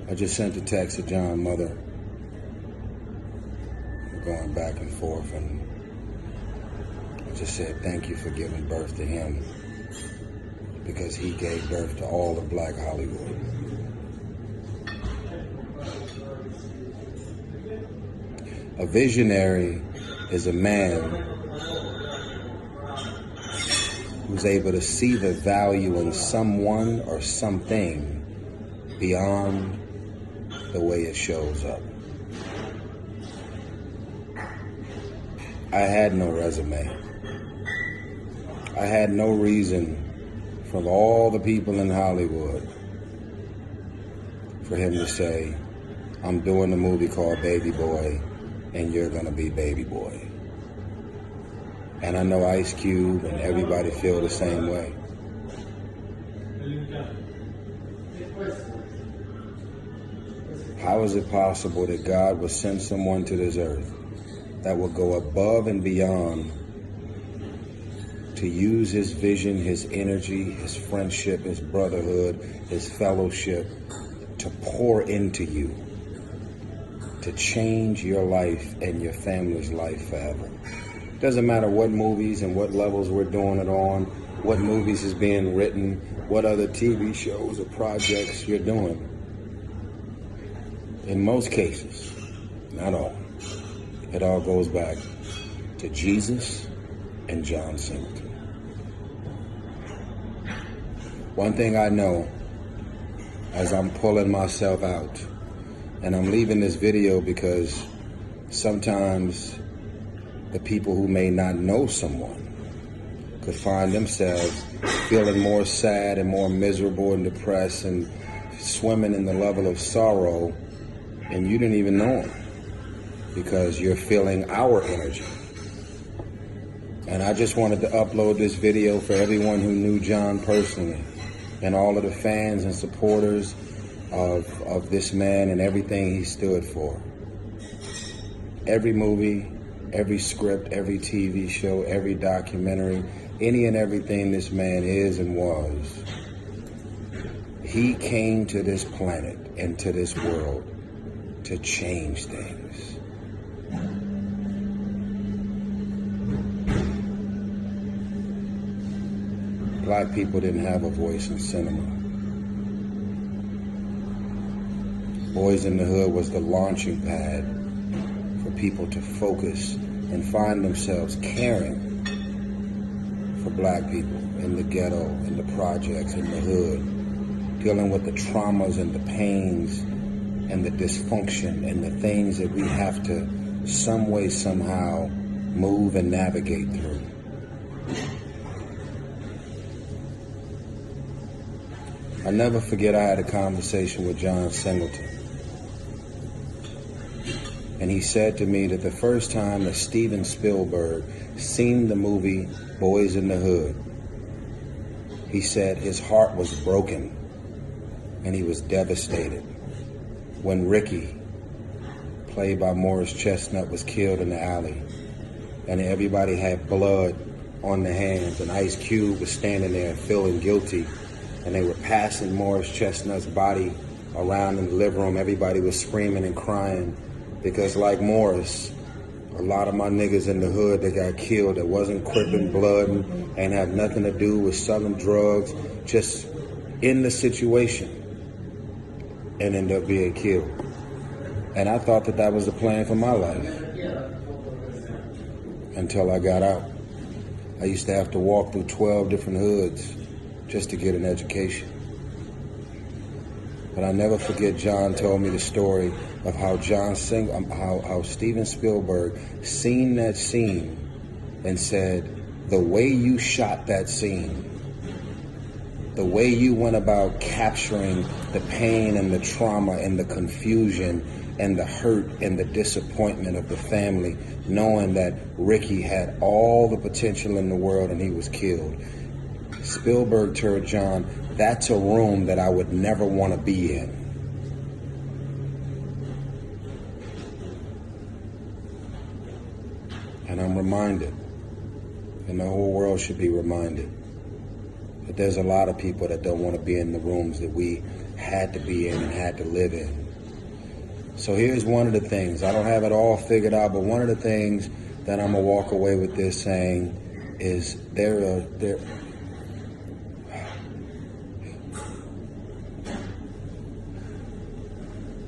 I just sent a text to John's mother. We're going back and forth, and I just said thank you for giving birth to him, because he gave birth to all of Black Hollywood. A visionary is a man who's able to see the value in someone or something beyond the way it shows up. I had no resume. I had no reason from all the people in Hollywood for him to say, I'm doing a movie called Baby Boy and you're gonna be Baby Boy. And I know Ice Cube and everybody feel the same way. How is it possible that God would send someone to this earth that will go above and beyond to use his vision, his energy, his friendship, his brotherhood, his fellowship to pour into you, to change your life and your family's life forever? Doesn't matter what movies and what levels we're doing it on, what movies is being written, what other TV shows or projects you're doing. In most cases, not all, it all goes back to Jesus and John Singleton. One thing I know, as I'm pulling myself out, and I'm leaving this video because sometimes the people who may not know someone could find themselves feeling more sad and more miserable and depressed and swimming in the level of sorrow, and you didn't even know them because you're feeling our energy. And I just wanted to upload this video for everyone who knew John personally and all of the fans and supporters of this man and everything he stood for. Every movie, every script, every TV show, every documentary, any and everything this man is and was, he came to this planet and to this world to change things. Black people didn't have a voice in cinema. Boys in the Hood was the launching pad for people to focus and find themselves caring for black people in the ghetto, in the projects, in the hood, dealing with the traumas and the pains and the dysfunction and the things that we have to some way, somehow move and navigate through. I never forget I had a conversation with John Singleton. And he said to me that the first time that Steven Spielberg seen the movie Boys in the Hood, he said his heart was broken and he was devastated when Ricky, played by Morris Chestnut, was killed in the alley and everybody had blood on their hands and Ice Cube was standing there feeling guilty and they were passing Morris Chestnut's body around in the living room. Everybody was screaming and crying because, like Morris, a lot of my niggas in the hood that got killed that wasn't crippin' blood and had nothing to do with selling drugs, just in the situation and end up being killed. And I thought that that was the plan for my life until I got out. I used to have to walk through 12 different hoods just to get an education. But I never forget John told me the story of how how Steven Spielberg seen that scene and said, the way you shot that scene, the way you went about capturing the pain and the trauma and the confusion and the hurt and the disappointment of the family, knowing that Ricky had all the potential in the world and he was killed. Spielberg told John, that's a room that I would never want to be in. And I'm reminded, and the whole world should be reminded, But there's a lot of people that don't want to be in the rooms that we had to be in and had to live in. So here's one of the things. I don't have it all figured out, but one of the things that I'm going to walk away with this saying is there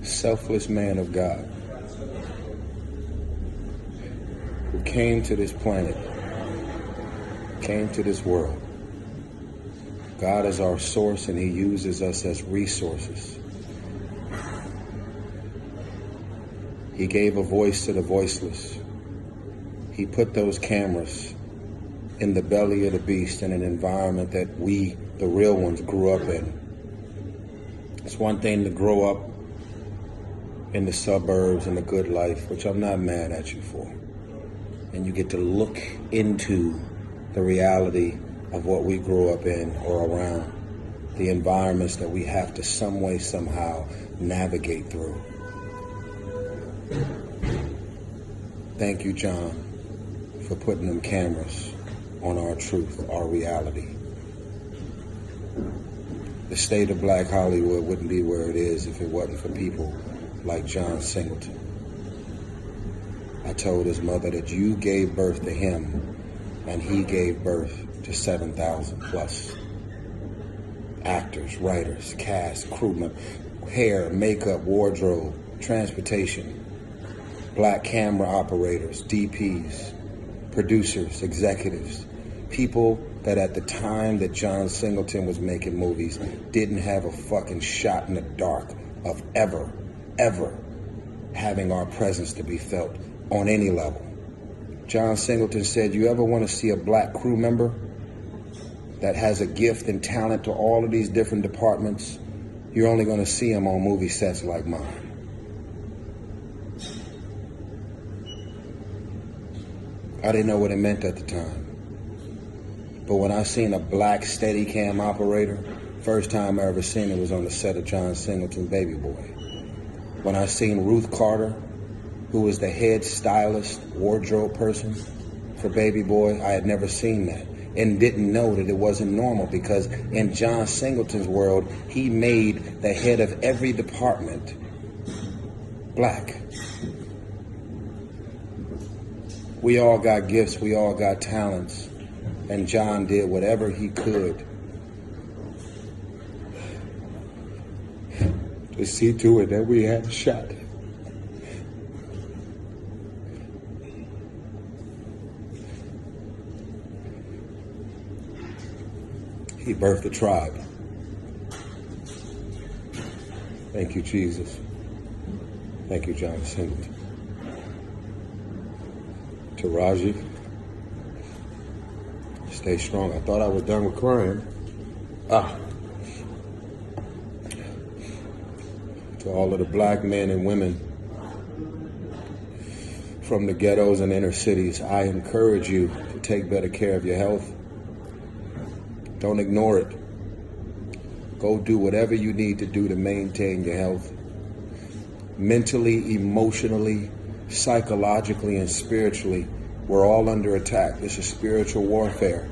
selfless man of God who came to this planet, came to this world. God is our source and he uses us as resources. He gave a voice to the voiceless. He put those cameras in the belly of the beast in an environment that we, the real ones, grew up in. It's one thing to grow up in the suburbs and the good life, which I'm not mad at you for. And you get to look into the reality of what we grew up in or around, the environments that we have to some way, somehow navigate through. Thank you, John, for putting them cameras on our truth, our reality. The state of Black Hollywood wouldn't be where it is if it wasn't for people like John Singleton. I told his mother that you gave birth to him and he gave birth to 7,000 plus actors, writers, cast, crewmen, hair, makeup, wardrobe, transportation, black camera operators, DPs, producers, executives, people that at the time that John Singleton was making movies didn't have a fucking shot in the dark of ever having our presence to be felt on any level. John Singleton said, you ever want to see a black crew member that has a gift and talent to all of these different departments? You're only going to see them on movie sets like mine. I didn't know what it meant at the time. But when I seen a black Steadicam operator, first time I ever seen it was on the set of John Singleton's Baby Boy. When I seen Ruth Carter, who was the head stylist, wardrobe person for Baby Boy, I had never seen that and didn't know that it wasn't normal, because in John Singleton's world, he made the head of every department black. We all got gifts, we all got talents, and John did whatever he could to see to it that we had a shot. He birthed a tribe. Thank you, Jesus. Thank you, John Singleton. Tyrese, stay strong. I thought I was done with crying. To all of the black men and women from the ghettos and inner cities, I encourage you to take better care of your health. Don't ignore it. Go do whatever you need to do to maintain your health. Mentally, emotionally, psychologically, and spiritually, we're all under attack. This is spiritual warfare.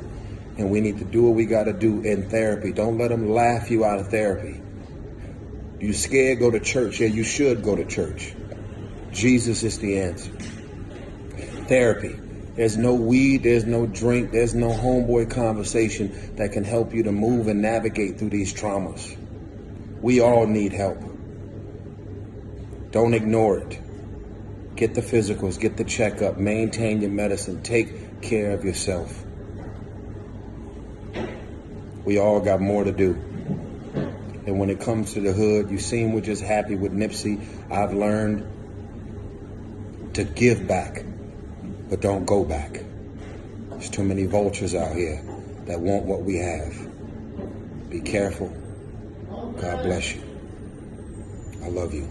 And we need to do what we got to do in therapy. Don't let them laugh you out of therapy. You scared, go to church. Yeah, you should go to church. Jesus is the answer. Therapy. There's no weed, there's no drink, there's no homeboy conversation that can help you to move and navigate through these traumas. We all need help. Don't ignore it. Get the physicals, get the checkup, maintain your medicine, take care of yourself. We all got more to do. And when it comes to the hood, you seem we're just happy with Nipsey. I've learned to give back, but don't go back. There's too many vultures out here that want what we have. Be careful. God bless you. I love you.